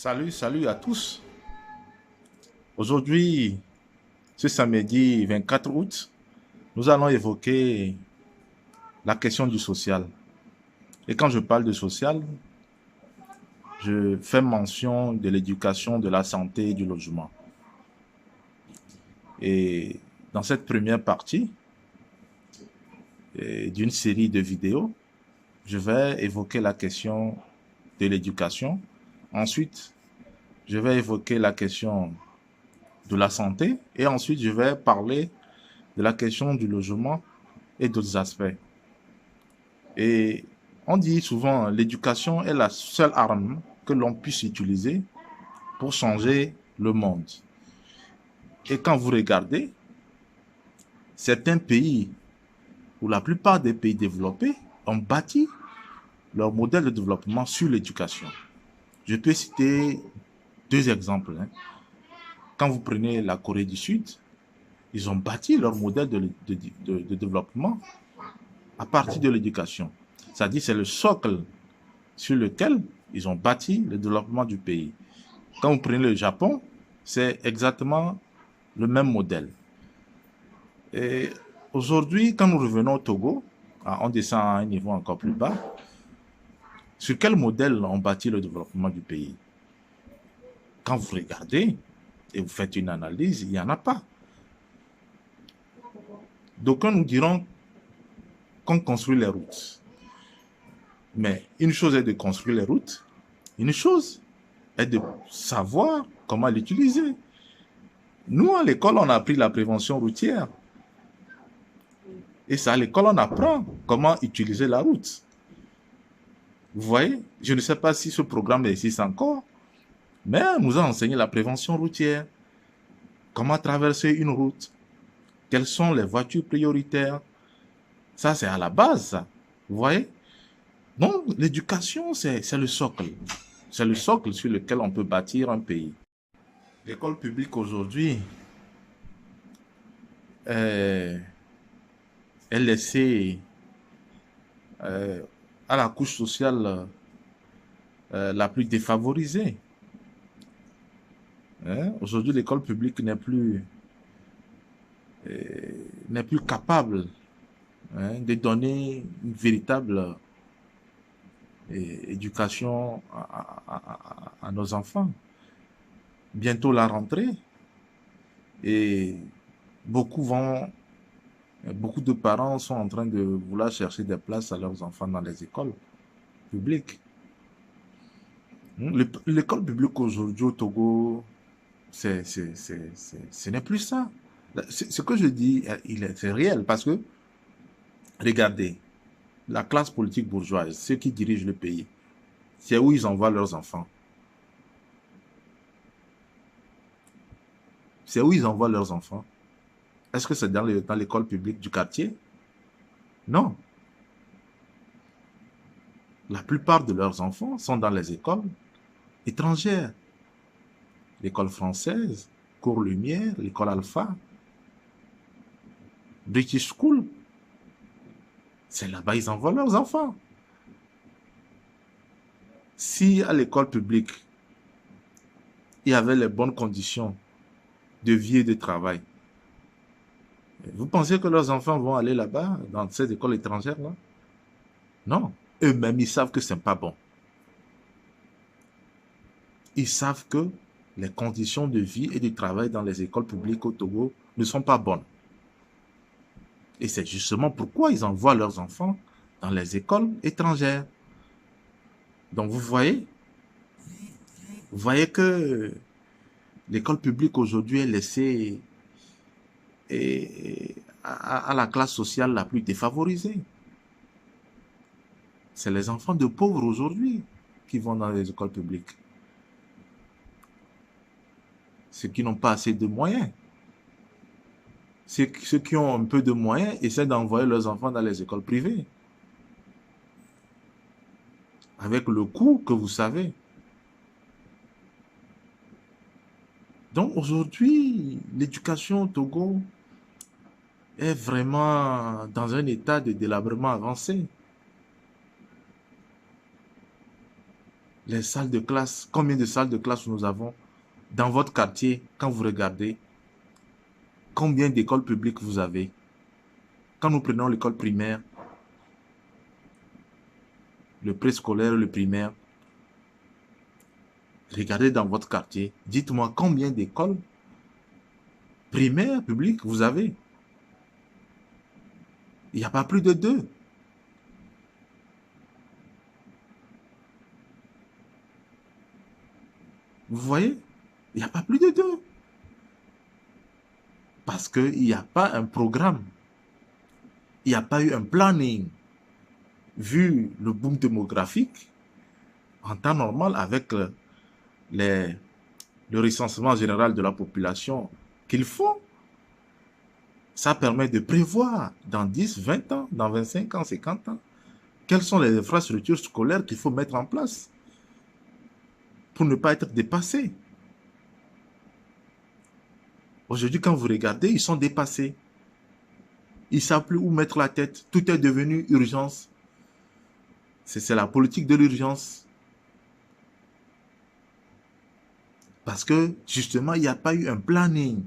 Salut à tous. Aujourd'hui, ce samedi 24 août, nous allons évoquer la question du social. Et quand je parle de social, je fais mention de l'éducation, de la santé et du logement. Et dans cette première partie d'une série de vidéos, je vais évoquer la question de l'éducation. Ensuite, je vais évoquer la question de la santé. Et ensuite, je vais parler de la question du logement et d'autres aspects. Et on dit souvent l'éducation est la seule arme que l'on puisse utiliser pour changer le monde. Et quand vous regardez, certains pays, ou la plupart des pays développés, ont bâti leur modèle de développement sur l'éducation. Je peux citer deux exemples. Quand vous prenez la Corée du Sud, ils ont bâti leur modèle de développement à partir de l'éducation. C'est-à-dire c'est le socle sur lequel ils ont bâti le développement du pays. Quand vous prenez le Japon, c'est exactement le même modèle. Et aujourd'hui, quand nous revenons au Togo, on descend à un niveau encore plus bas, sur quel modèle on bâtit le développement du pays? Quand vous regardez et vous faites une analyse, il n'y en a pas. D'aucuns nous diront qu'on construit les routes. Mais une chose est de construire les routes, une chose est de savoir comment l'utiliser. Nous, à l'école, on a appris la prévention routière. Et ça, à l'école, on apprend comment utiliser la route. Vous voyez, je ne sais pas si ce programme existe encore, mais on nous a enseigné la prévention routière. Comment traverser une route. Quelles sont les voitures prioritaires. Ça, c'est à la base, ça. Vous voyez? Donc, l'éducation, c'est le socle. C'est le socle sur lequel on peut bâtir un pays. L'école publique aujourd'hui est laissée à la couche sociale la plus défavorisée. Aujourd'hui, l'école publique n'est plus capable de donner une véritable éducation à nos enfants. Bientôt la rentrée et beaucoup de parents sont en train de vouloir chercher des places à leurs enfants dans les écoles publiques. L'école publique aujourd'hui au Togo, ce n'est plus ça. Ce que je dis, c'est réel parce que, regardez, la classe politique bourgeoise, ceux qui dirigent le pays, c'est où ils envoient leurs enfants. C'est où ils envoient leurs enfants. Est-ce que c'est dans l'école publique du quartier? Non. La plupart de leurs enfants sont dans les écoles étrangères. L'école française, Cours Lumière, l'école Alpha, British School. C'est là-bas qu'ils envoient leurs enfants. Si à l'école publique, il y avait les bonnes conditions de vie et de travail, vous pensez que leurs enfants vont aller là-bas, dans cette école étrangère-là? Non. Eux-mêmes, ils savent que ce n'est pas bon. Ils savent que les conditions de vie et de travail dans les écoles publiques au Togo ne sont pas bonnes. Et c'est justement pourquoi ils envoient leurs enfants dans les écoles étrangères. Donc vous voyez que l'école publique aujourd'hui est laissée à la classe sociale la plus défavorisée. C'est les enfants de pauvres aujourd'hui qui vont dans les écoles publiques. Ceux qui n'ont pas assez de moyens. Ceux qui ont un peu de moyens essaient d'envoyer leurs enfants dans les écoles privées. Avec le coût que vous savez. Donc aujourd'hui, l'éducation au Togo est vraiment dans un état de délabrement avancé. Les salles de classe, combien de salles de classe nous avons dans votre quartier quand vous regardez? Combien d'écoles publiques vous avez? Quand nous prenons l'école primaire, le préscolaire, le primaire, regardez dans votre quartier, dites-moi combien d'écoles primaires publiques vous avez? Il n'y a pas plus de 2. Vous voyez? Il n'y a pas plus de 2. Parce qu'il n'y a pas un programme. Il n'y a pas eu un planning. Vu le boom démographique, en temps normal, avec le recensement général de la population qu'il faut, ça permet de prévoir dans 10, 20 ans, dans 25 ans, 50 ans, quelles sont les infrastructures scolaires qu'il faut mettre en place pour ne pas être dépassés. Aujourd'hui, quand vous regardez, ils sont dépassés. Ils ne savent plus où mettre la tête. Tout est devenu urgence. C'est la politique de l'urgence. Parce que, justement, il n'y a pas eu un planning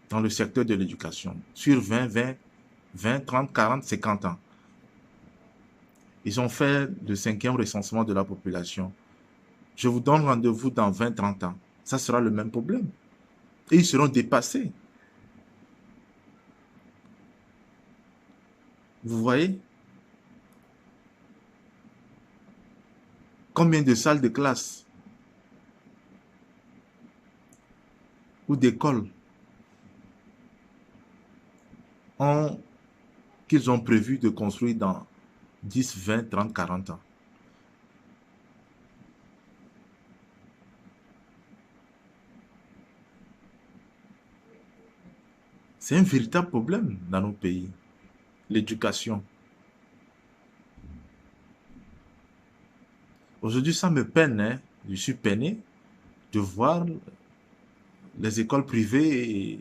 dans le secteur de l'éducation sur 20, 30, 40, 50 ans. Ils ont fait le 5e recensement de la population. Je vous donne rendez-vous dans 20, 30 ans. Ça sera le même problème. Et ils seront dépassés. Vous voyez? Combien de salles de classe ou d'écoles qu'ils ont prévu de construire dans 10, 20, 30, 40 ans? C'est un véritable problème dans nos pays. L'éducation. Aujourd'hui, ça me peine, hein. Je suis peiné de voir les écoles privées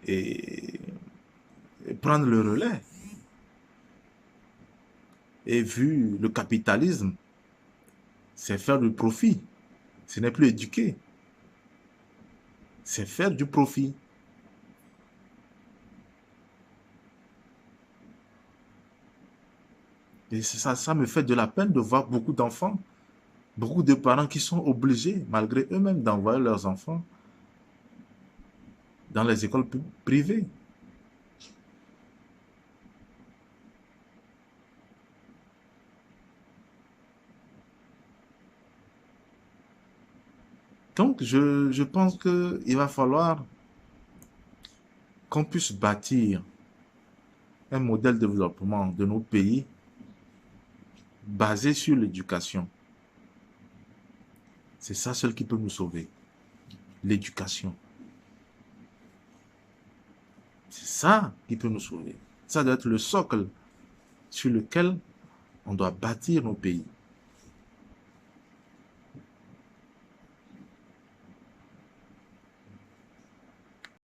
et prendre le relais. Et vu le capitalisme, c'est faire du profit. Ce n'est plus éduquer. C'est faire du profit. Et ça me fait de la peine de voir beaucoup d'enfants, beaucoup de parents qui sont obligés, malgré eux-mêmes, d'envoyer leurs enfants dans les écoles privées. Donc, je pense qu'il va falloir qu'on puisse bâtir un modèle de développement de nos pays basé sur l'éducation. C'est ça seul qui peut nous sauver. L'éducation. C'est ça qui peut nous sauver. Ça doit être le socle sur lequel on doit bâtir nos pays.